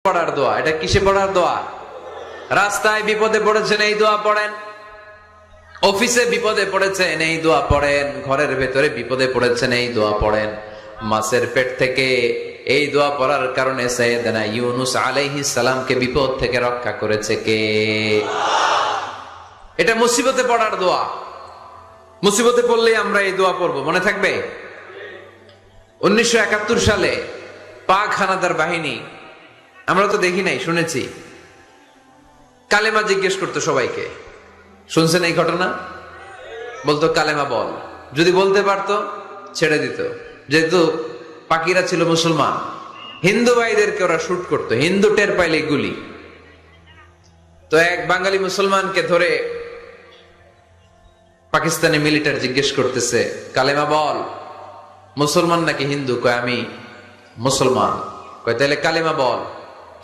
পড়ার দোয়া। এটা কিসে পড়ার দোয়া? রাস্তায় বিপদে পড়েছেন এই দোয়া পড়েন, অফিসে বিপদে পড়েছেন এই দোয়া পড়েন, ঘরের ভেতরে বিপদে পড়েছেন এই দোয়া পড়েন। মাছের পেট থেকে এই দোয়া পড়ার কারণে সাইয়েদনা ইউনুস আলাইহিস সালামকে বিপদ থেকে রক্ষা করেছে কে? এটা মুসিবতে পড়ার দোয়া। মুসিবতে পড়লেই আমরা এই দোয়া পড়বো, মনে থাকবে? 1971 সালে পাক হানাদার বাহিনী, আমরা তো দেখি নাই, শুনেছি, কালেমা জিজ্ঞেস করতো সবাইকে। শুনছেন এই ঘটনা? বলতো কালেমা বল, যদি বলতে পারতো ছেড়ে দিত। যেহেতু পাকিরা ছিল মুসলমান, হিন্দু ভাইদেরকে ওরা শুট করতো, হিন্দু টের পাইলে গুলি। তো এক বাঙালি মুসলমানকে ধরে পাকিস্তানি মিলিটারি জিজ্ঞেস করতেছে, কালেমা বল, মুসলমান নাকি হিন্দু? কয় আমি মুসলমান। কয় তাহলে কালেমা বল।